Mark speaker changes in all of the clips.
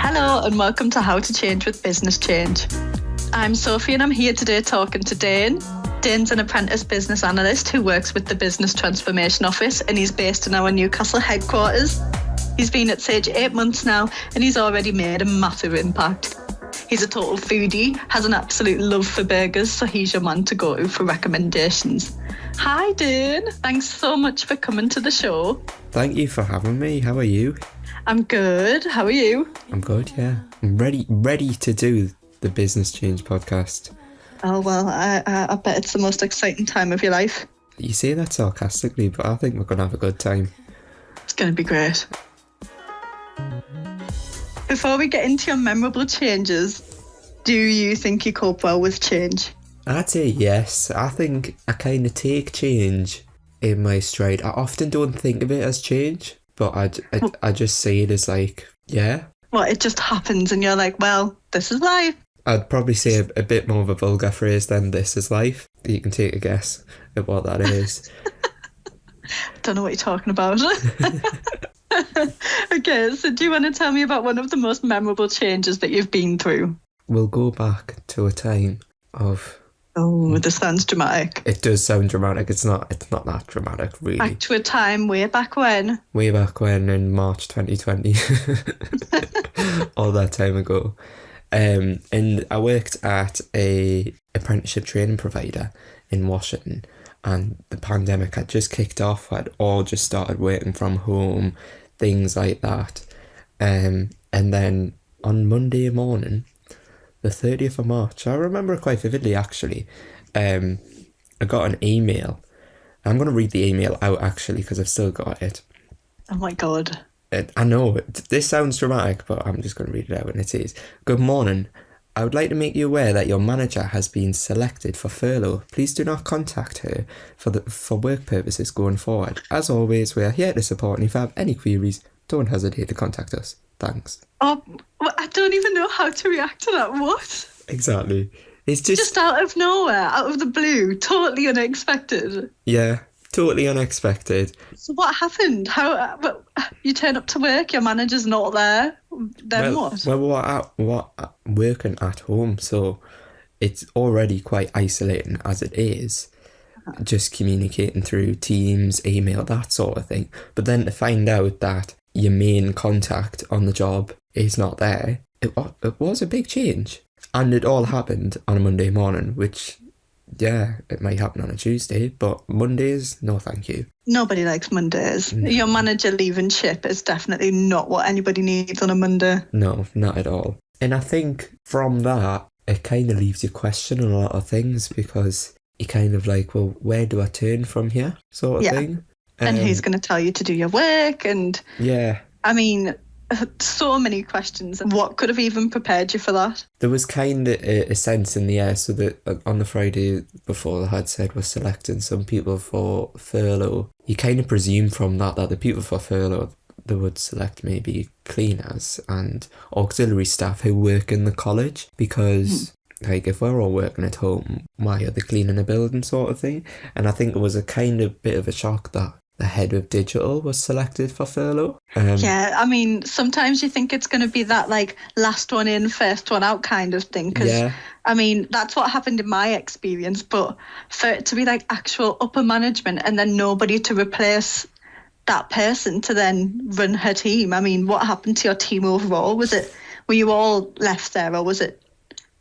Speaker 1: Hello and welcome to How to Change with Business Change. I'm Sophie and I'm here today talking to Dane. Dane's an apprentice business analyst who works with the Business Transformation Office and he's based in our Newcastle headquarters. He's been at Sage 8 months now and he's already made a massive impact. He's a total foodie, has an absolute love for burgers, so he's your man to go to for recommendations. Hi Dane, thanks so much for coming to the show.
Speaker 2: Thank you for having me. How are you?
Speaker 1: I'm good. How are you?
Speaker 2: I'm good, yeah. I'm ready to do the Business Change podcast.
Speaker 1: Oh, well, I bet it's the most exciting time of your life.
Speaker 2: You say that sarcastically, but I think we're going to have a good time.
Speaker 1: It's going to be great. Before we get into your memorable changes, do you think you cope well with change?
Speaker 2: I'd say yes. I think I kind of take change in my stride. I often don't think of it as change, but I just see it as like, yeah.
Speaker 1: Well, it just happens and you're like, well, this is life.
Speaker 2: I'd probably say a bit more of a vulgar phrase than this is life. You can take a guess at what that is.
Speaker 1: Don't know what you're talking about. Okay, so do you want to tell me about one of the most memorable changes that you've been through?
Speaker 2: We'll go back to a time of...
Speaker 1: Oh, this sounds dramatic.
Speaker 2: It does sound dramatic. It's not that dramatic, really.
Speaker 1: Back to a time way back when?
Speaker 2: Way back when, in March 2020. All that time ago. And I worked at a apprenticeship training provider in Washington, and the pandemic had just kicked off. I'd all just started working from home, things like that. And then on Monday morning, the 30th of March, I remember it quite vividly actually, I got an email. I'm going to read the email out actually because I've still got it.
Speaker 1: Oh my God.
Speaker 2: I know, this sounds dramatic, but I'm just going to read it out, and it says, "Good morning. I would like to make you aware that your manager has been selected for furlough. Please do not contact her for work purposes going forward. As always, we are here to support, and if you have any queries, don't hesitate to contact us. Thanks."
Speaker 1: Oh, I don't even know how to react to that. What?
Speaker 2: Exactly. It's just
Speaker 1: out of nowhere, out of the blue, totally unexpected.
Speaker 2: Yeah, totally unexpected.
Speaker 1: So what happened? How you turn up to work, your manager's not there. Then what?
Speaker 2: Well, we're working at home, so it's already quite isolating as it is. Just communicating through Teams, email, that sort of thing. But then to find out that your main contact on the job is not there, it was a big change. And it all happened on a Monday morning, which, yeah, it might happen on a Tuesday, but Mondays, no thank you.
Speaker 1: Nobody likes Mondays.
Speaker 2: No.
Speaker 1: Your manager leaving ship is definitely not what anybody needs on a Monday.
Speaker 2: No, not at all. And I think from that, it kind of leaves you questioning a lot of things, because you're kind of like, well, where do I turn from here, sort of thing.
Speaker 1: And who's going to tell you to do your work? And
Speaker 2: yeah, I
Speaker 1: mean, so many questions. What could have even prepared you for that?
Speaker 2: There was kind of a sense in the air. So that on the Friday before, the had said we're selecting some people for furlough. You kind of presume from that the people for furlough, they would select maybe cleaners and auxiliary staff who work in the college, because like, if we're all working at home, why are they cleaning a building, sort of thing? And I think it was a kind of bit of a shock that the head of digital was selected for furlough.
Speaker 1: Yeah, I mean, sometimes you think it's going to be that like last one in, first one out kind of thing. Because, I mean, that's what happened in my experience. But for it to be like actual upper management and then nobody to replace that person to then run her team. I mean, what happened to your team overall? Were you all left there, or was it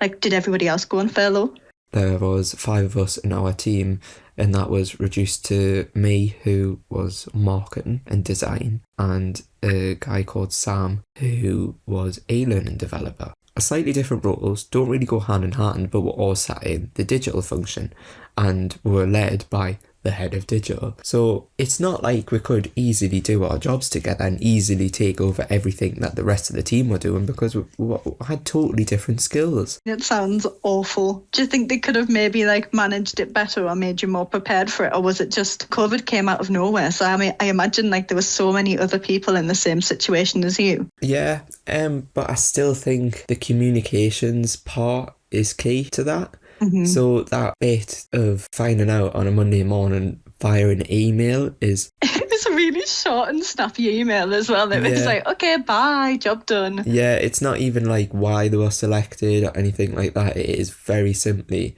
Speaker 1: like, did everybody else go on furlough?
Speaker 2: There was 5 of us in our team, and that was reduced to me, who was marketing and design, and a guy called Sam, who was a learning developer. Slightly different roles, don't really go hand in hand, but we're all sat in the digital function and were led by the head of digital. So it's not like we could easily do our jobs together and easily take over everything that the rest of the team were doing, because we had totally different skills.
Speaker 1: It sounds awful. Do you think they could have maybe like managed it better or made you more prepared for it? Or was it just COVID came out of nowhere? So I mean, I imagine like there were so many other people in the same situation as you.
Speaker 2: Yeah, but I still think the communications part is key to that. Mm-hmm. So that bit of finding out on a Monday morning via an email is
Speaker 1: was a really short and snappy email as well. It was like, okay, bye, job done.
Speaker 2: Yeah, it's not even like why they were selected or anything like that. It is very simply,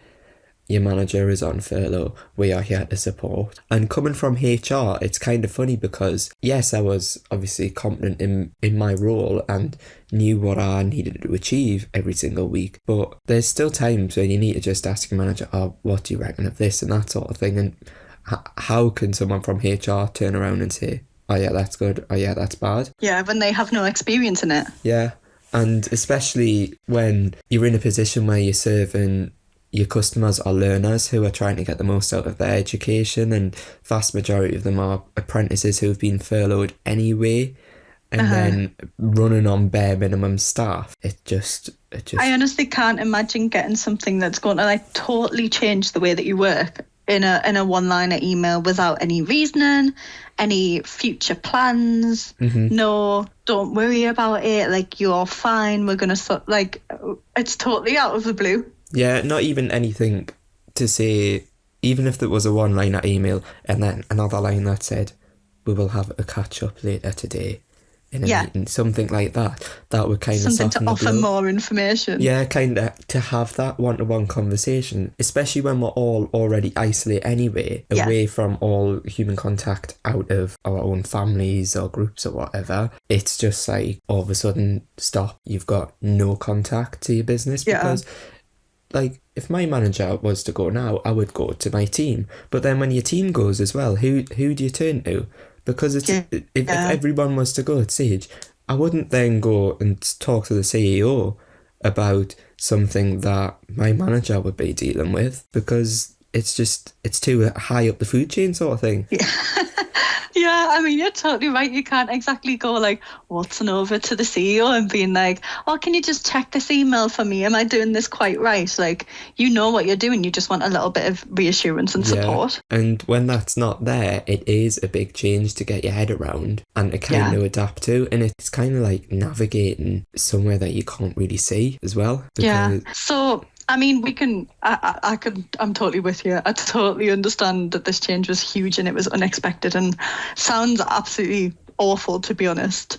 Speaker 2: your manager is on furlough, we are here to support. And coming from HR, it's kind of funny because, yes, I was obviously competent in my role and knew what I needed to achieve every single week. But there's still times when you need to just ask your manager, oh, what do you reckon of this and that sort of thing? And how can someone from HR turn around and say, oh yeah, that's good, oh yeah, that's bad?
Speaker 1: Yeah, when they have no experience in it.
Speaker 2: Yeah, and especially when you're in a position where you're serving your customers are learners who are trying to get the most out of their education, and vast majority of them are apprentices who have been furloughed anyway, and then running on bare minimum staff. It just
Speaker 1: I honestly can't imagine getting something that's going to like totally change the way that you work in a one-liner email without any reasoning, any future plans. No, don't worry about it, like, you're fine, we're gonna like, it's totally out of the blue.
Speaker 2: Yeah, not even anything to say, even if there was a one-liner email and then another line that said, we will have a catch-up later today in a meeting, something like that. That would kind of
Speaker 1: something
Speaker 2: soften
Speaker 1: to offer
Speaker 2: the blow.
Speaker 1: more information.
Speaker 2: Yeah, kind of to have that one-to-one conversation, especially when we're all already isolated anyway, away from all human contact out of our own families or groups or whatever. It's just like, all of a sudden, stop, you've got no contact to your business because... Like, if my manager was to go now, I would go to my team. But then when your team goes as well, who do you turn to? Because if everyone was to go at Sage, I wouldn't then go and talk to the CEO about something that my manager would be dealing with, because it's too high up the food chain sort of thing.
Speaker 1: Yeah, I mean, you're totally right. You can't exactly go like waltzing over to the CEO and being like, oh, can you just check this email for me? Am I doing this quite right? Like, you know what you're doing. You just want a little bit of reassurance and support.
Speaker 2: And when that's not there, it is a big change to get your head around and to kind of adapt to. And it's kind of like navigating somewhere that you can't really see as well.
Speaker 1: Yeah. So... I mean, I'm totally with you. I totally understand that this change was huge and it was unexpected and sounds absolutely awful, to be honest.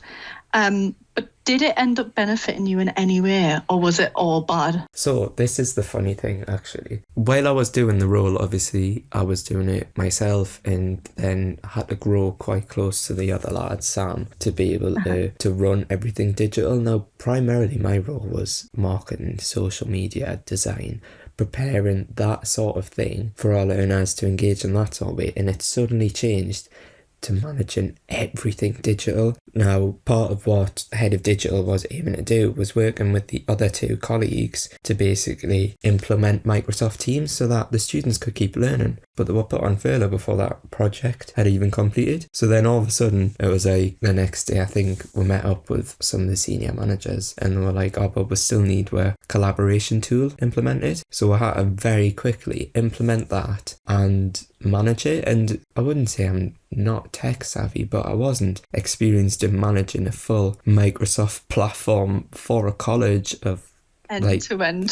Speaker 1: But did it end up benefiting you in any way, or was it all bad?
Speaker 2: So this is the funny thing, actually. While I was doing the role, obviously, I was doing it myself, and then had to grow quite close to the other lad, Sam, to be able to run everything digital. Now, primarily my role was marketing, social media, design, preparing that sort of thing for our learners to engage in that sort of way, and it suddenly changed to managing everything digital. Now, part of what Head of Digital was aiming to do was working with the other two colleagues to basically implement Microsoft Teams so that the students could keep learning. But they were put on furlough before that project had even completed. So then all of a sudden, it was like the next day, I think we met up with some of the senior managers and they were like, oh, but we still need a collaboration tool implemented. So I had to very quickly implement that and manage it. And I wouldn't say I'm not tech savvy, but I wasn't experienced in managing a full Microsoft platform for a college of
Speaker 1: end-to-end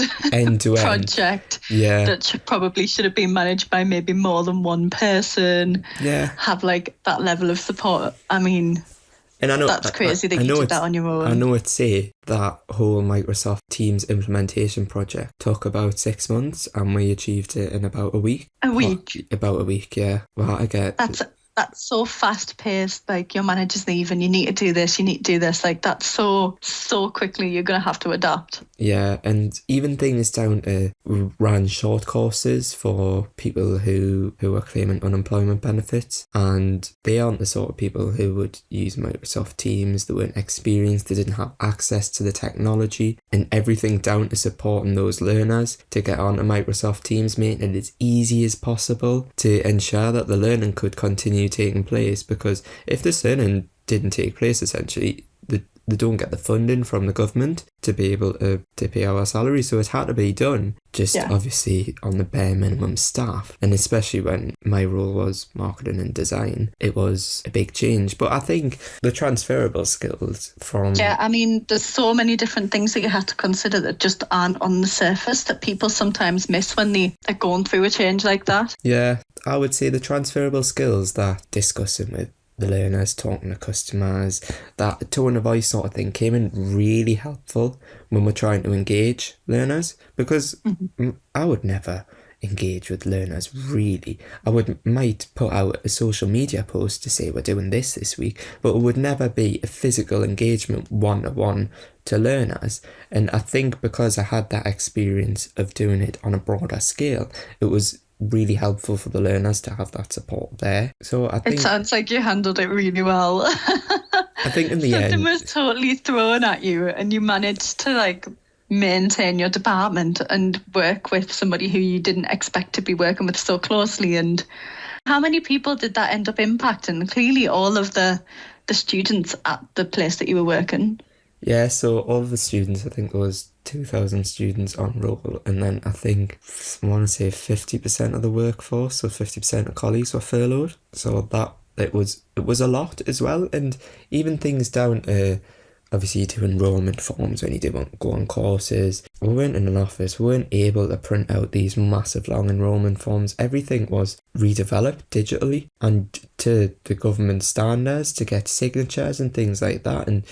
Speaker 1: project that probably should have been managed by maybe more than one person. Have like that level of support. I mean, and I know that's crazy that you did that on your own.
Speaker 2: I know it's say that whole Microsoft Teams implementation project took about 6 months and we achieved it in about a week. About a week, yeah. Well, I get
Speaker 1: that's so fast paced, like your manager's leaving, you need to do this, you need to do this, like that's so quickly you're going to have to adapt.
Speaker 2: Yeah, and even things down to ran short courses for people who are claiming unemployment benefits, and they aren't the sort of people who would use Microsoft Teams. They weren't experienced, they didn't have access to the technology, and everything down to supporting those learners to get onto Microsoft Teams, making it as easy as possible to ensure that the learning could continue taking place, because if this learning didn't take place, essentially they don't get the funding from the government to be able to pay our salaries. So it had to be done just obviously on the bare minimum staff, and especially when my role was marketing and design, it was a big change. But I think the transferable skills from
Speaker 1: I mean, there's so many different things that you have to consider that just aren't on the surface that people sometimes miss when they are going through a change like that.
Speaker 2: I would say the transferable skills that discussing with the learners, talking to customers, that tone of voice sort of thing came in really helpful when we're trying to engage learners, because I would never engage with learners really. Might put out a social media post to say we're doing this week, but it would never be a physical engagement one-to-one to learners. And I think because I had that experience of doing it on a broader scale, it was really helpful for the learners to have that support there. So I think
Speaker 1: it sounds like you handled it really well.
Speaker 2: I think in the
Speaker 1: Something
Speaker 2: end
Speaker 1: was totally thrown at you and you managed to like maintain your department and work with somebody who you didn't expect to be working with so closely. And how many people did that end up impacting? Clearly all of the students at the place that you were working.
Speaker 2: Yeah, so all of the students, I think there was 2,000 students on roll, and then I think I want to say 50% of the workforce, so 50% of colleagues were furloughed. So that it was a lot as well, and even things down to obviously you do enrolment forms when you do go on courses. We weren't in an office, we weren't able to print out these massive long enrolment forms. Everything was redeveloped digitally and to the government standards to get signatures and things like that, and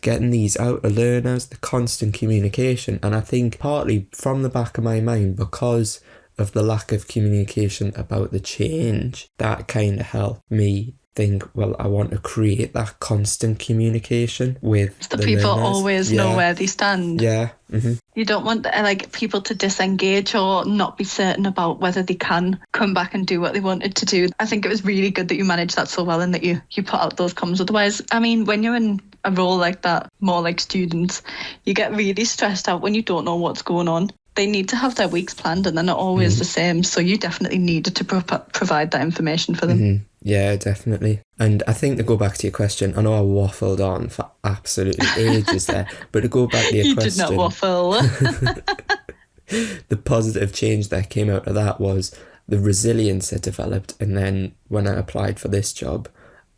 Speaker 2: getting these out to learners, the constant communication. And I think partly from the back of my mind, because of the lack of communication about the change, that kind of helped me think, well, I want to create that constant communication with
Speaker 1: the people
Speaker 2: learners.
Speaker 1: Always know where they stand.
Speaker 2: Yeah. Mm-hmm.
Speaker 1: You don't want like people to disengage or not be certain about whether they can come back and do what they wanted to do. I think it was really good that you managed that so well and that you put out those comms. Otherwise, I mean, when you're in a role like that, more like students, you get really stressed out when you don't know what's going on. They need to have their weeks planned and they're not always the same. So you definitely needed to provide that information for them.
Speaker 2: Mm-hmm. Yeah, definitely. And I think to go back to your question, I know I waffled on for absolutely ages there, but to go back to your question...
Speaker 1: You did not waffle.
Speaker 2: The positive change that came out of that was the resilience I developed. And then when I applied for this job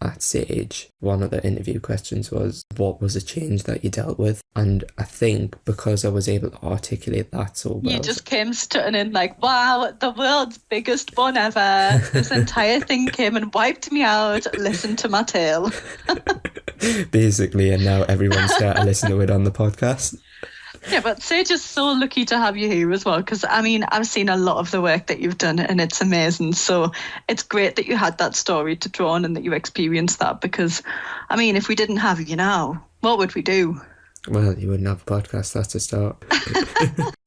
Speaker 2: at Sage, one of the interview questions was, what was a change that you dealt with? And I think because I was able to articulate that so well...
Speaker 1: You just came strutting in like, wow, the world's biggest one ever. This entire thing came and wiped me out. Listen to my tale.
Speaker 2: Basically, and now everyone started listening to it on the podcast.
Speaker 1: Yeah, but Sage is so lucky to have you here as well, because I mean, I've seen a lot of the work that you've done and it's amazing. So it's great that you had that story to draw on and that you experienced that, because I mean, if we didn't have you now, what would we do?
Speaker 2: Well, you wouldn't have a podcast, that's a start.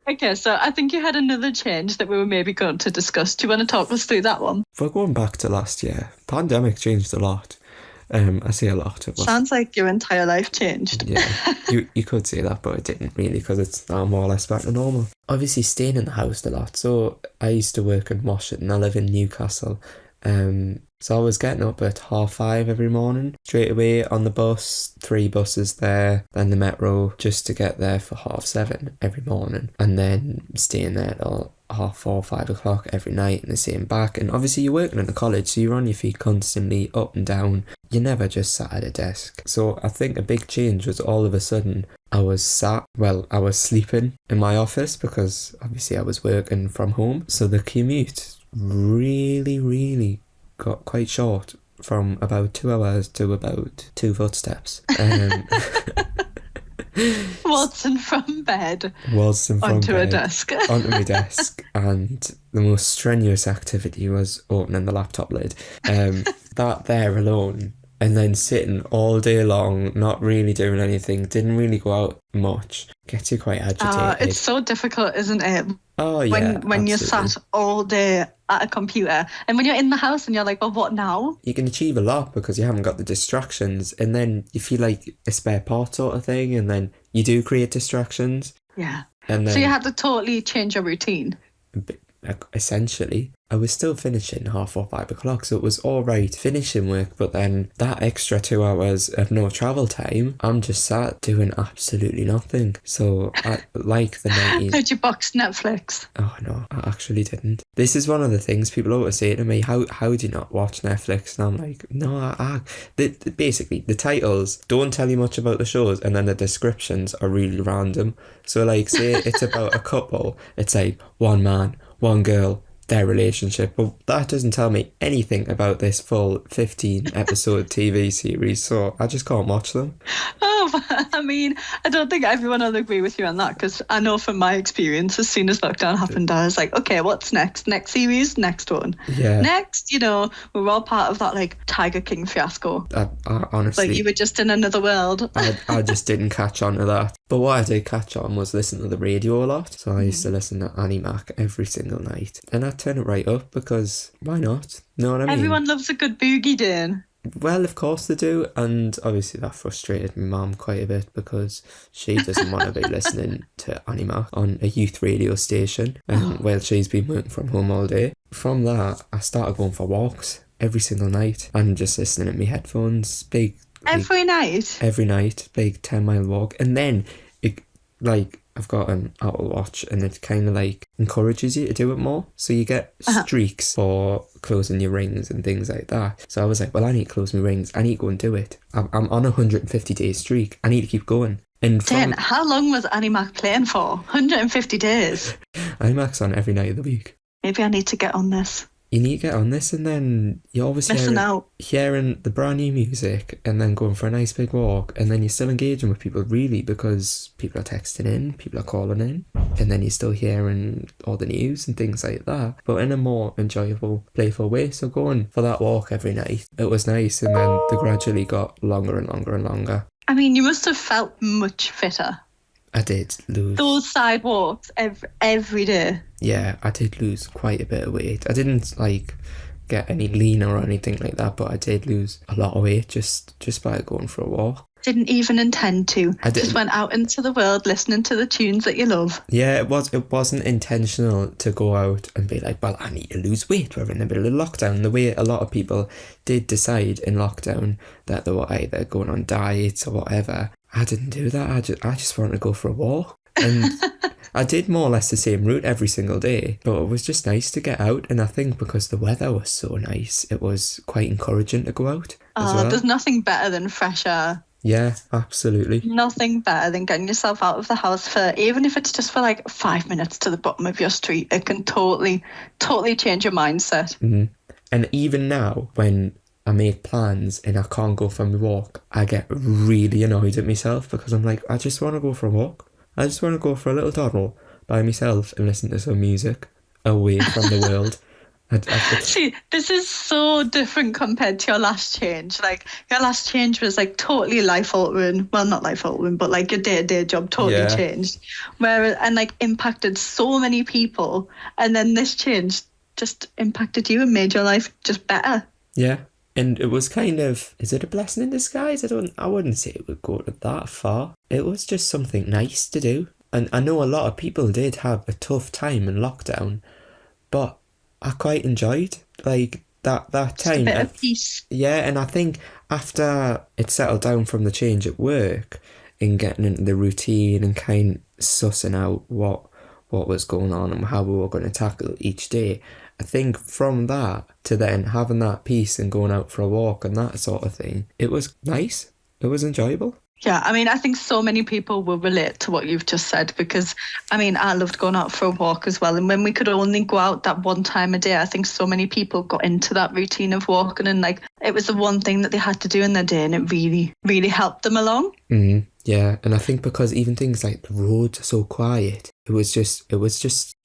Speaker 1: Okay, so I think you had another change that we were maybe going to discuss. Do you want to talk us through that one?
Speaker 2: If we're going back to last year, pandemic changed a lot. I say a lot. It was,
Speaker 1: sounds like your entire life changed.
Speaker 2: Yeah, you could say that, but it didn't really, because it's now more or less back to normal. Obviously staying in the house a lot. So I used to work in Washington. I live in Newcastle. So I was getting up at 5:30 every morning, straight away on the bus, 3 buses there, then the metro, just to get there for 7:30 every morning, and then staying there till 4:30, 5 o'clock every night, and the same back. And obviously you're working in a college, so you're on your feet constantly, up and down. You never just sat at a desk. So I think a big change was all of a sudden I was sleeping in my office, because obviously I was working from home. So the commute really got quite short, from about 2 hours to about 2 footsteps.
Speaker 1: Waltzing from bed
Speaker 2: onto
Speaker 1: a desk.
Speaker 2: Onto my desk. And the most strenuous activity was opening the laptop lid. That there alone, and then sitting all day long, not really doing anything, didn't really go out much, gets you quite agitated.
Speaker 1: It's so difficult, isn't it?
Speaker 2: Oh yeah,
Speaker 1: when you're sat all day at a computer, and when you're in the house and you're like, well, what now?
Speaker 2: You can achieve a lot because you haven't got the distractions, and then you feel like a spare part sort of thing, and then you do create distractions.
Speaker 1: Yeah.
Speaker 2: And then,
Speaker 1: so you had to totally change your routine.
Speaker 2: Essentially, I was still finishing 4:30, 5 o'clock, so it was all right finishing work, but then that extra 2 hours of no travel time, I'm just sat doing absolutely nothing. So I like the 90s.
Speaker 1: Did you box Netflix?
Speaker 2: Oh no, I actually didn't. This is one of the things people always say to me, how do you not watch Netflix? And I'm like, no, basically the titles don't tell you much about the shows, and then the descriptions are really random. So like, say it's about a couple, it's like one man, one girl, their relationship. But that doesn't tell me anything about this full 15 episode TV series, so I just can't watch them.
Speaker 1: Oh, I mean, I don't think everyone will agree with you on that, because I know from my experience, as soon as lockdown happened, I was like, okay, what's next? Next series, next one.
Speaker 2: Yeah.
Speaker 1: Next, you know, we were all part of that like Tiger King fiasco.
Speaker 2: I honestly,
Speaker 1: Like you were just in another world.
Speaker 2: I just didn't catch on to that. But what I did catch on was listen to the radio a lot. So I used to listen to Annie Mac every single night. And I'd turn it right up because why not? Know what I mean?
Speaker 1: Everyone loves a good boogie, Dane.
Speaker 2: Well, of course they do. And obviously that frustrated my mum quite a bit because she doesn't want to be listening to Annie Mac on a youth radio station while she's been working from home all day. From that, I started going for walks every single night and just listening at my headphones. Big
Speaker 1: Every night?
Speaker 2: Every night, big 10-mile walk. And then, I've got an Apple Watch and it kind of like encourages you to do it more. So you get streaks for closing your rings and things like that. So I was like, well, I need to close my rings. I need to go and do it. I'm on a 150-day streak. I need to keep going. And
Speaker 1: Dan, how long was Annie Mac playing for? 150 days.
Speaker 2: Annie Mac's on every night of the week.
Speaker 1: Maybe I need to get on this.
Speaker 2: You need to get on this, and then you're obviously hearing the brand new music and then going for a nice big walk, and then you're still engaging with people, really, because people are texting in, people are calling in, and then you're still hearing all the news and things like that, but in a more enjoyable, playful way. So going for that walk every night, it was nice, and then they gradually got longer and longer and longer.
Speaker 1: I mean, you must have felt much fitter.
Speaker 2: I did lose.
Speaker 1: Those sidewalks every day.
Speaker 2: Yeah, I did lose quite a bit of weight. I didn't get any leaner or anything like that, but I did lose a lot of weight just by going for a walk.
Speaker 1: Didn't even intend to.
Speaker 2: I
Speaker 1: just went out into the world listening to the tunes that you love.
Speaker 2: Yeah, it wasn't intentional to go out and be like, well, I need to lose weight. We're in the middle of lockdown. The way a lot of people did decide in lockdown that they were either going on diets or whatever. I didn't do that. I just wanted to go for a walk. And I did more or less the same route every single day, but it was just nice to get out. And I think because the weather was so nice, it was quite encouraging to go out as well.
Speaker 1: There's nothing better than fresh air.
Speaker 2: Yeah, absolutely.
Speaker 1: Nothing better than getting yourself out of the house for, even if it's just for like 5 minutes to the bottom of your street. It can totally change your mindset.
Speaker 2: Mm-hmm. And even now, when I make plans and I can't go for my walk, I get really annoyed at myself because I'm like, I just want to go for a walk. I just want to go for a little toddle by myself and listen to some music away from the world.
Speaker 1: See, this is so different compared to your last change. Like, your last change was like totally life-altering. Well, not life-altering, but like your day-to-day job totally changed. And like impacted so many people. And then this change just impacted you and made your life just better.
Speaker 2: Yeah. And it was kind of, is it a blessing in disguise? I wouldn't say it would go that far. It was just something nice to do. And I know a lot of people did have a tough time in lockdown, but I quite enjoyed that time.
Speaker 1: Just a bit of peace.
Speaker 2: Yeah, and I think after it settled down from the change at work and getting into the routine and kind of sussing out what was going on and how we were going to tackle each day, I think from that to then having that peace and going out for a walk and that sort of thing, it was nice. It was enjoyable.
Speaker 1: Yeah, I mean, I think so many people will relate to what you've just said because, I mean, I loved going out for a walk as well. And when we could only go out that one time a day, I think so many people got into that routine of walking and like it was the one thing that they had to do in their day and it really, really helped them along.
Speaker 2: Mm-hmm. Yeah, and I think because even things like the roads are so quiet, it was just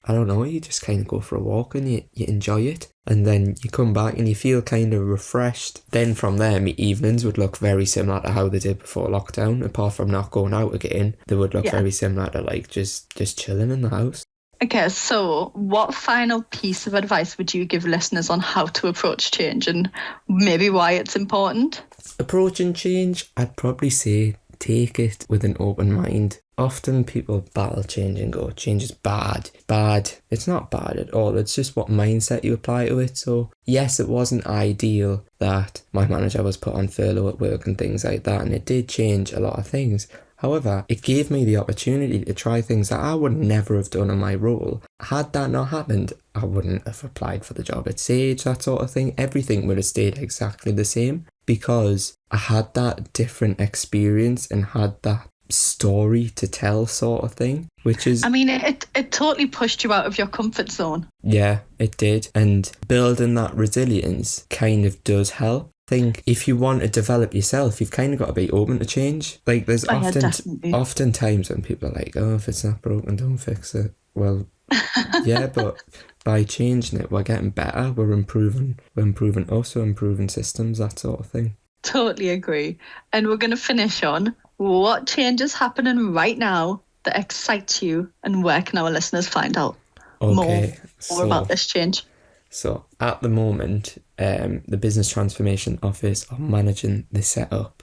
Speaker 2: I don't know, you just kind of go for a walk and you enjoy it. And then you come back and you feel kind of refreshed. Then from there, my evenings would look very similar to how they did before lockdown. Apart from not going out again, they would look very similar to like just chilling in the house.
Speaker 1: Okay, so what final piece of advice would you give listeners on how to approach change and maybe why it's important? Approaching
Speaker 2: change, I'd probably say take it with an open mind. Often people battle change and go, change is bad. Bad. It's not bad at all. It's just what mindset you apply to it. So yes, it wasn't ideal that my manager was put on furlough at work and things like that. And it did change a lot of things. However, it gave me the opportunity to try things that I would never have done in my role. Had that not happened, I wouldn't have applied for the job at Sage, that sort of thing. Everything would have stayed exactly the same because I had that different experience and had that story to tell sort of thing, which is...
Speaker 1: I mean, it totally pushed you out of your comfort zone.
Speaker 2: Yeah, it did. And building that resilience kind of does help. I think if you want to develop yourself, you've kind of got to be open to change. Like, there's often times when people are like, oh, if it's not broken, don't fix it. Well, yeah, but by changing it, we're getting better. We're improving us, we're improving systems, that sort of thing.
Speaker 1: Totally agree. And we're going to finish on what change is happening right now that excites you, and where can our listeners find out more about this change?
Speaker 2: So at the moment, the Business Transformation Office are managing the setup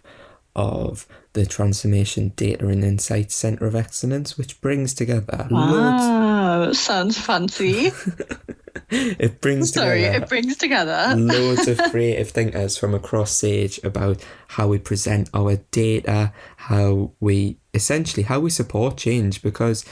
Speaker 2: of the Transformation Data and Insights Centre of Excellence, which brings together
Speaker 1: sounds fancy.
Speaker 2: It brings together loads of creative thinkers from across Sage about how we present our data, how we support change, because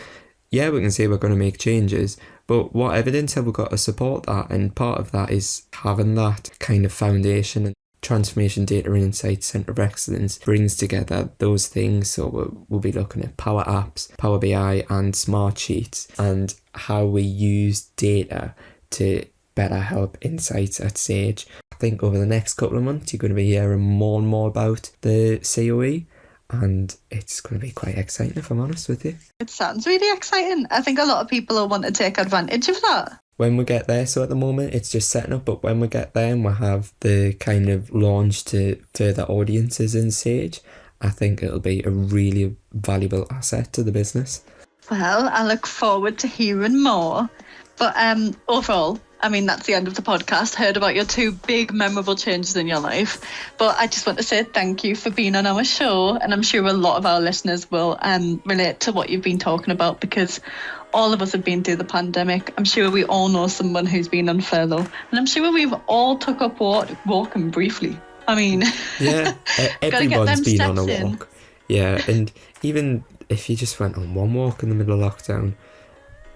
Speaker 2: yeah, we can say we're going to make changes, but what evidence have we got to support that? And part of that is having that kind of foundation. And Transformation Data and Insights Centre of Excellence brings together those things. So we'll be looking at Power Apps, Power BI and Smart Sheets, and how we use data to better help insights at Sage. I think over the next couple of months you're going to be hearing more and more about the COE, and it's going to be quite exciting, if I'm honest with you.
Speaker 1: It sounds really exciting. I think a lot of people will want to take advantage of that.
Speaker 2: When we get there, so at the moment it's just setting up, but when we get there and we'll have the kind of launch to further audiences in Sage, I think it'll be a really valuable asset to the business.
Speaker 1: Well, I look forward to hearing more. But overall, I mean, that's the end of the podcast. Heard about your 2 big memorable changes in your life. But I just want to say thank you for being on our show. And I'm sure a lot of our listeners will relate to what you've been talking about, because all of us have been through the pandemic. I'm sure we all know someone who's been on furlough. And I'm sure we've all took up walking briefly. I mean... Yeah,
Speaker 2: everyone's been on a walk. Yeah, and even if you just went on one walk in the middle of lockdown,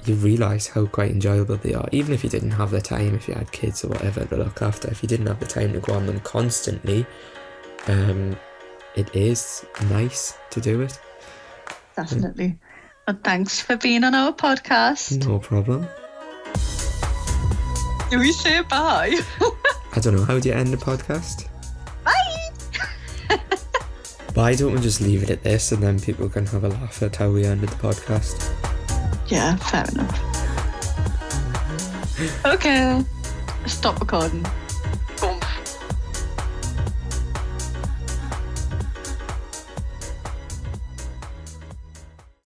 Speaker 2: you realise how quite enjoyable they are. Even if you didn't have the time, if you had kids or whatever to look after, if you didn't have the time to go on them constantly, it is nice to do it.
Speaker 1: Definitely. Well, thanks for being on our podcast.
Speaker 2: No problem.
Speaker 1: Do we say bye?
Speaker 2: I don't know, how do you end the podcast?
Speaker 1: Bye!
Speaker 2: Why don't we just leave it at this, and then people can have a laugh at how we ended the podcast?
Speaker 1: Yeah, fair enough. Okay, stop recording.